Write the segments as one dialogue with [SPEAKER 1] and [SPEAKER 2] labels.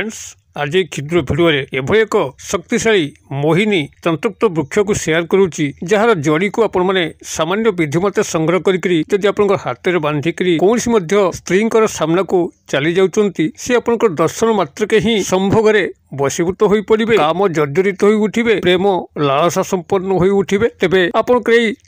[SPEAKER 1] Friends आज क्षुद्र video एभली एक शक्तिशाली मोहिनी तंत्रयुक्त वृक्ष को शेयर करुच्ची जार जड़ी को आपण मैंने सामान्य विधिमत संग्रह करी आप हाथ में बांधिक कौन स्त्री सामना को चली जाऊँगी सी आप दर्शन मात्रके ही संभोग बसीभूत हो पड़े काम जर्जरित हो उठे प्रेम लालसा संपन्न हो उठे तेरे आपण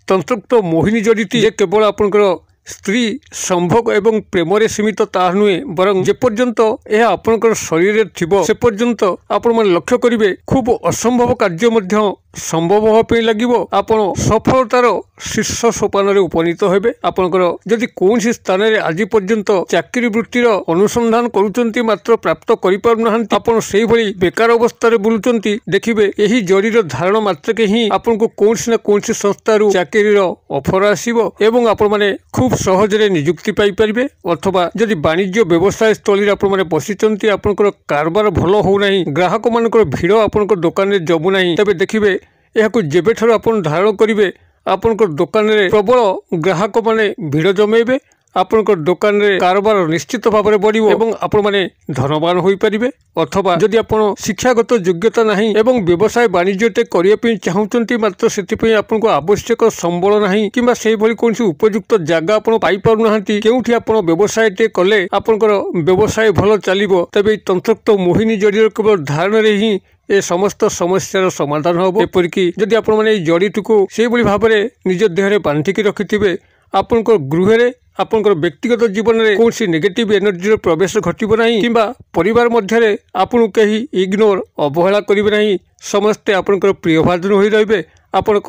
[SPEAKER 1] तंत्रयुक्त मोहिनी जड़ीटी केवल आपंकर स्त्री संभोग एवं प्रेम सीमित ता नुहे बरं जेपर्यंत यह आपंकर शरीर थिबो से पर्यंत आपण मन लक्ष्य करिवे खूब असंभव कार्य मध्य संभव होपे लागिवो आपण सफलतार शीर्ष सोपान रे उपनीत हेबे आपनकर जदि कौन स्थान रे आज पर्यंत चाकरी वृत्तिर अनुसंधान करूचंती मात्र प्राप्त करि पार नहंती आपण सेही भली बेकार अवस्था रे बुलुचंती देखिबे एही जड़ीर धारण मात्र के ही आपनको कौन ना कौन संस्था रु चाकरीर ऑफर आसीबो एवं आपण माने खूब सहजरे नियुक्ति पाई परिबे अथवा जदि वाणिज्य व्यवसाय स्थली आपण माने बसिचंती आपनकर कारबार भलो हो नाही ग्राहक मानकर भीड़ आपनकर दुकान रे जबु नाही तबे देखिबे यह जेबे ठार आपण धारण करेंगे आपनकर दुकान रे प्रबल ग्राहक माने भीड़ जमेबे आपनकर दुकान रे कारोबार निश्चित भाव में बढ़िबो एवं आपण माने धनवान होई परिबे अथवा जदि आपण शिक्षागत योग्यता नहीं एवं व्यवसाय वाणिज्यटे करिया पे चाहूचंती मात्र सेति पे आपनको आवश्यक संबल नहीं किबा सेही भली कोनसी उपयुक्त जगह आपण पाई पारु नाहंती केउठी आपण व्यवसायटे कले आपनकर व्यवसाय भलो चलिबो तबे तंत्रयुक्त मोहिनी जड़ीर केवल धारण रे ही ए समस्त समस्यार समाधान हम एपरिक जदि आपण माने जड़ीटी को से भाव में निज देह बांधिकी रखिथिबे आपनकर गृह आपनकर व्यक्तिगत जीवन में कौन सी नेगेटिव एनर्जी प्रवेश घटब नहीं किंबा परिवार मध्य आपन कहीं इग्नोर अवहेला करेंगे नहीं समस्ते आपनकर प्रियभाजन हो रही आपण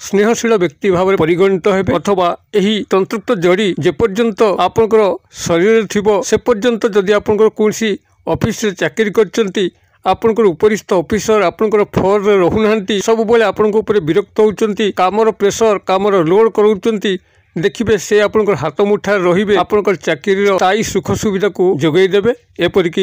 [SPEAKER 1] स्नेहशील व्यक्ति भाव में परिगणित हेबे अथवा यही तंत्रयुक्त जड़ी जेपर्यंत आपनकर शरीर थिबो से पर्यंत जदि आपनकर कौन ऑफिस रे चाकरी करचंती आपनकर उपरिस्थ ऑफिसर आपनकर फॉर रे रहूना सब बेले आपण विरक्त होउचंती कामर प्रेशर कामर लोड कराउचंती देखिए से आपनकर हाथ मुठार रहिबे आपनकर चाकरी स्थायी सुख सुविधा को जोगई देबे एपरिक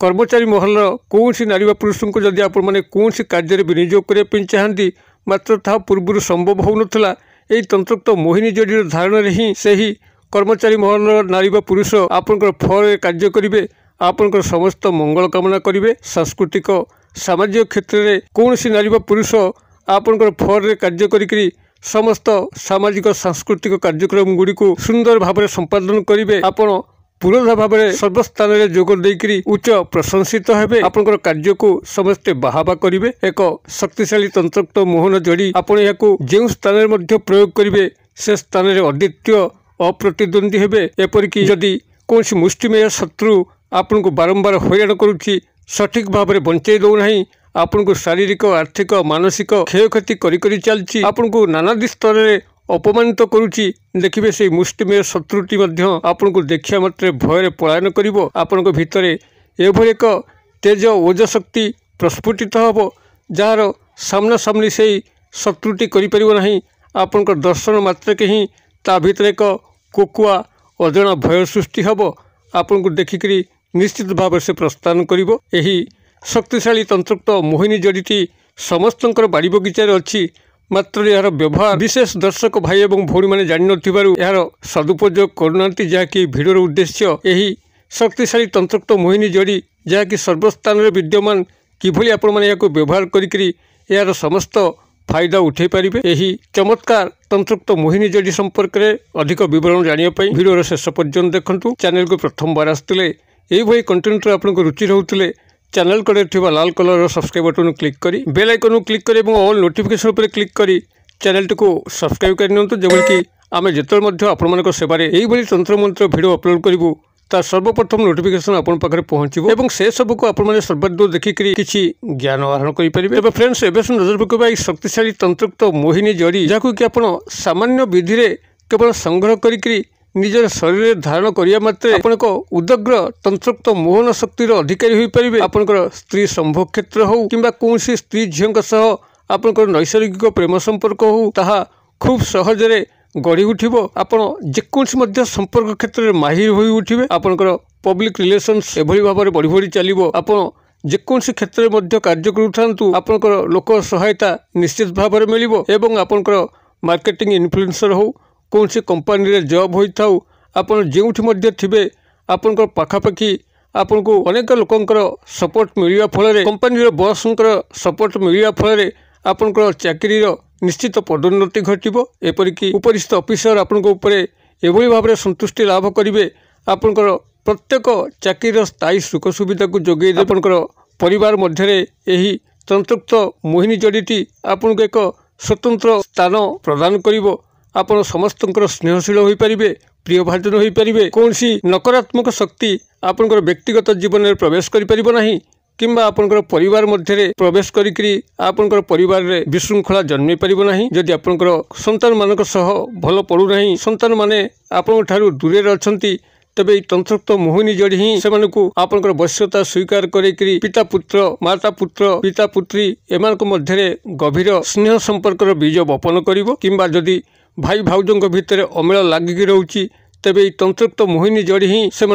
[SPEAKER 1] कर्मचारी महल कौन सी नारी पुरुष को जदि आपण माने कौन सी कार्य विनियोग करने पे चाहती मात्र ता पूर्व संभव हो नथला एई तंत्रयुक्त मोहिनी जड़ीर धारण रे ही सही कर्मचारी महल नारी पुरुष आपनकर फॉर कार्य करिवे आपनकर समस्त मंगल कामना करिवे सांस्कृतिक सामाजिक क्षेत्र में कौन सी नारी पुरुष आपनकर फॉर रे कार्य करी समस्त सामाजिक सांस्कृतिक कार्यक्रम गुड़ी को सुंदर भाव में संपादन करेंगे आपण पुरोधा भाव में सर्वस्थान में जोग देकरी उच्च प्रशंसित हेबे आपनकर कार्य को समस्ते बाहाबा करेंगे एक शक्तिशाली तंत्रयुक्त मोहन जड़ी आपण याकू जेउ स्थान में मध्य प्रयोग करेंगे से स्थान में अद्वितीय अप्रतिद्वंदी हेबे एपरिक जदि कौन सी मुष्टिमेय शत्रु आपन को बारंबार हैरान करुच्ची सठिक भाव में बंचाई दौना आपन को शारीरिक आर्थिक मानसिक क्षयक्षति करी चलती आपन को नानादी स्तर में अपमानित करुच्ची देखिए से मुष्टिमेय शत्रुटी आपन को देखा मात्र भय पलायन करिवो आपन को भितर एभली एक तेज ओज शक्ति प्रस्फुटित हम जार सामना सामनी से शत्रुटी करें आपन को दर्शन मात्रके ही ता भीतर एक कोकुआ अजणा भय सृष्टि हम आपन को देखिक निश्चित भाव से प्रस्थान करिवो एही शक्तिशाली तंत्रयुक्त मोहिनी जड़ीटी समस्तंकर बाड़ी बगीचार अच्छी मात्र यार व्यवहार विशेष दर्शक भाई एवं भौणी मैंने जान यार सदुपयोग करूना जहाँकि भिडर उद्देश्य यही शक्तिशाली तंत्रयुक्त मोहिनी जड़ी जहाँकि सर्वस्थान में विद्यमान किभली आपण माने याको व्यवहार करी यार समस्त फायदा उठे पारे यही चमत्कार तंत्रयुक्त मोहिनी जड़ी संपर्क में अधिक विवरण जानापी भिडर शेष पर्यंत देखूँ चैनल को प्रथम बार आसते यही कंटेन्ट आपको रुचि रोते चैनल कड़े लाल कलर सब्सक्राइब बटन क्लिक करी बेल आइकन क्लिक करी ऑल नोटिफिकेशन पर क्लिक करी चैनल टी को सब्सक्राइब करनी जबकि कि आम जिते आपण सेवार यही तंत्र मंत्र भिडियो अपलोड करूँ ता सर्वप्रथम नोटिफिकेशन आपन पाखरे पहुँचो एवं से सब को आपने सर्वाधिक देखिक किसी ज्ञान आहरण करेंगे फ्रेंड्स एवं नजर पकड़ा शक्तिशाली तंत्रयुक्त मोहिनी जड़ी जहाँ कि आप सामान्य विधि में केवल संग्रह करी निजर शरीर धारण करिया मात्रे आपण एक उदग्र तंत्रयुक्त मोहन शक्तिर अधिकारी हो पारे आपनकर स्त्री संभोग क्षेत्र हो किंबा कौन सी स्त्री झील सह आपनकर नैसर्गिक प्रेम संपर्क हो ताहा खूब सहजरे गढ़ी उठिबो आपण जेकोसी संपर्क क्षेत्र में माहिर हो उठिबे आपनकर पब्लिक रिलेशंस एभली भाव में बढ़ी बढ़ी चलिबो आपण जेकोसी क्षेत्र में कार्य करूथांतु आपनकर लोक सहायता निश्चित भाव में मिलिबो एवं आपनकर मार्केटिंग इन्फ्लुएंसर हो कौन सी कंपनी रे जॉब होई थाउ आपण जेउठी मध्ये थिबे आपनकर पाखापाखी आपको अनेक लोकंकर सपोर्ट मिलवा फल कंपानी बॉसंकर सपोर्ट मिलवा फल आपंकर चाकरी निश्चित पदोन्नति घटो। एपरिक उपरिस्थ ऑफिसर आपंको एभली भाव में संतुष्टि लाभ करेंगे। आपंकर प्रत्येक चाकरी स्थायी सुख सुविधा को जोगे आपंकर परिवार मध्य यही तंत्रयुक्त मोहिनी जड़ीटी आपन को एक स्वतंत्र स्थान प्रदान करिवो। आपण समस्तंकर स्नेहशील हो पारिबे, प्रियभाजन हो पारिबे। कौन सी नकारात्मक शक्ति आपंकर व्यक्तिगत जीवन में प्रवेश करि परिबो नाही किंबा आपंकर परिवार मध्य प्रवेश करिकरी आपंकर परिवार रे विशृंखला जन्मे परिबो नाही। जदि आपंकर संतान मानक सह भल पड़ू नाही, संतान माने आपन ठारू दूरे रछंती, तबे तंत्रयुक्त मोहिनी जड़ी ही से आपंकर वश्यता स्वीकार करी पिता पुत्र, माता पुत्र, पिता पुत्री एमानक मध्य गभीर स्नेह संपर्कर बीज बपन करिवो। किंबा जदि भाई भाउजों भितर अमेल लागिकी रहउची, तेबे तंत्रयुक्त मोहिनी जड़ी ही से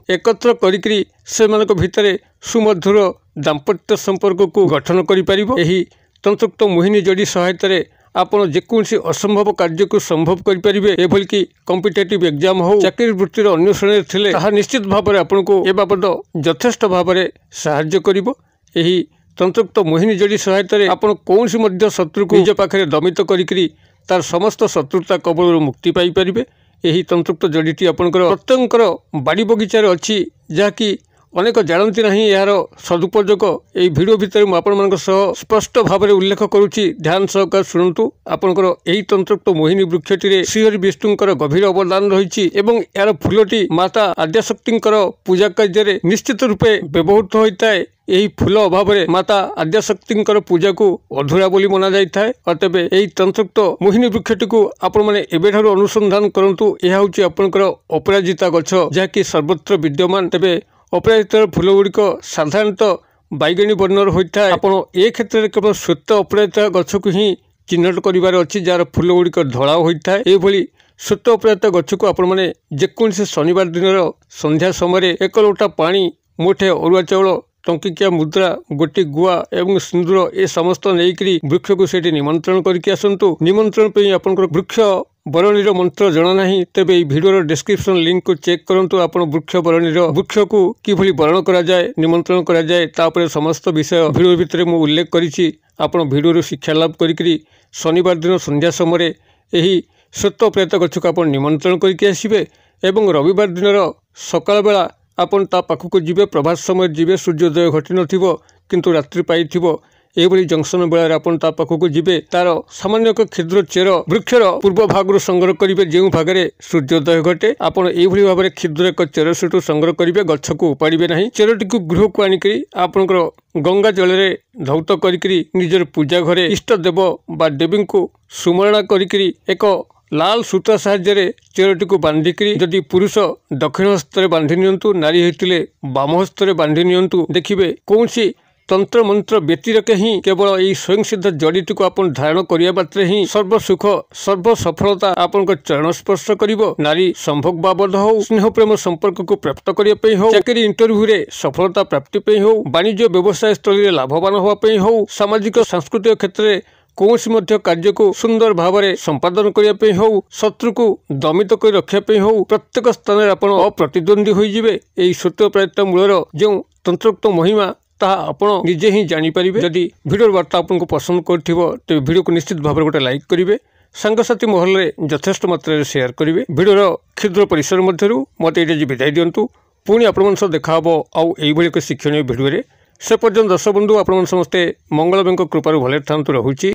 [SPEAKER 1] एकत्र करी से भितर सुमधुर दाम्पत्य संपर्क को गठन करि परिबो। एही तंत्रयुक्त मोहिनी जड़ी सहायतारे आपण जेकोसी असंभव कार्य को संभव करें। एभल कि कॉम्पिटिटिव एग्जाम हो, चाकरी वृत्तिर अन्वेषण थिले ताहा निश्चित भाव में आपको ए बाबद यथेष्ट भाव में साहाय्य करिवो। एही तंत्रयुक्त मोहिनी जड़ी सहायतारे आपण कौनसी मध्य शत्रु को निज पाखरे दमित करिकरी तार समस्त शत्रुता कबल मुक्ति पाई परिबे। एही तंत्रयुक्त जड़ीटी आपणकर प्रत्येककर बाड़ी बगीचार अच्छी, जहाँकि अनेक जानती ना यार सदुपयोग। यही भिडियो भितर मुझे स्पष्ट भाव में उल्लेख करुच्ची, ध्यान सहकार शुणु। आपंकर यही तंत्रयुक्त मोहिनी वृक्षटी श्रीहरि विष्णुंकर गभीर अवदान रही एवं यार फूलटी माता आद्याशक्ति पूजा कार्य निश्चित रूपे व्यवहृत होता है। यही फूल अभाव में माता आद्याशक्ति पूजा को अधूरा बोली मना जाए। अतएव यही तंत्रयुक्त मोहिनी वृक्षटी को आपण मैंने एबेठार अनुसंधान करंतु। यह होची आपनकर अपराजिता गछ, जहाँकि सर्वत्र विद्यमान। तेबे अपराजितार फूल गुड़िक साधारणतः बैगणी वर्णर होता है। आपड़ ए क्षेत्र में केवल श्वेत अपराजिता गछ को ही चिन्हट कर अच्छी, जार फूल गुड़िक धला होता है। यही श्वेत अपराजिता गछ को आपण मैंने जेकोसी शनिवार दिन संध्या समय एक लोटा पानी, मुठे अरुआ चाउल, टंकिकिया मुद्रा, गोटी गुआ एवं सिंदूर ए समस्त नहींकरी वृक्ष को सेठी निमंत्रण करके आसतु। निमंत्रण पे आपनकर वृक्ष बरणीर मंत्र जना नहीं, तेबे ई वीडियो डिस्क्रिप्शन लिंक को चेक करंतु। आपण वृक्ष बरणीर वृक्ष को किभली बरण करा जाए, निमंत्रण करा जाए, तापर समस्त विषय वीडियो भितर मु उल्लेख करिछि। आपण वीडियो शिक्षा लाभ करिकरी शनिवार दिन संध्या समय एही श्वेत प्रेत गछ को आपण निमंत्रण करके आसिबे एवं रविवार दिन सकाळ बेला आपन ता पाखक जीवे, प्रभात समय जीवे, सूर्योदय घटी नथिबो किंतु रात्रि पाइथिबो। एभली जंक्शन बेला आपन ता पाखक जीवे, तार सामान्य एक क्षुद्र चेर वृक्षर पूर्व भाग संग्रह करेंगे, जो भाग में सूर्योदय घटे। आपन एभली भाव में क्षुद्र एक चेर सेठू संग्रह करेंगे, गछ को उपाड़े नहीं। चेरटी को गृह को आनिकी आपनकर गंगा जल में धौत करी निजर पूजा घरे इष्ट देव बा देवी को सुमरणा करी एक लाल सूता साहाय्य चेरटी को बांधिकी, जदि पुरुष दक्षिण हस्त बांधि नियंतु, नारी होते बाम हस्त बांधि नियंतु। देखिए कौन सी तंत्र मंत्र व्यतिरेक ही केवल यही स्वयं सिद्ध जड़ीटी को आपन धारण करिया मात्रे ही सर्व सुख सर्व सफलता आपन चरण स्पर्श करिवो। नारी संभोग बाबद हो, स्नेह प्रेम संपर्क को प्राप्त करिया पई हो, चाकरी इंटरव्यू रे सफलता प्राप्ति पई हो, वाणिज्य व्यवसाय स्थली रे लाभवान होवा पई हो, सामाजिक सांस्कृतिक क्षेत्र में कौनसी मध्य कार्य को सुंदर भाव में संपादन करने हो, शत्रु को दमित कर रखापी हो, प्रत्येक स्थान में आप अप्रतिद्वंदी होइजिबे। एही श्वेत प्रेत मूलर जो तंत्रयुक्त महिमा ताहा आपण निजे ही जानीपारे। जदि वीडियो वार्ता आपको पसंद करिथिबो तेबे वीडियो को निश्चित भाव में गोटे लाइक करेंगे, सांगसाथी महल में यथेष्ट मात्रा शेयर करेंगे। वीडियोर क्षुद्र परिसर मध्यरु मते एटा विदाय दियंतु। पुणी आपण देखा आउ एइभଳି एक शिक्षणीय वीडियो से पर्यंत दर्शक बंधु आपण समस्ते मंगलमयଙ୍କ कृपारु भले थांतु। रहुछि।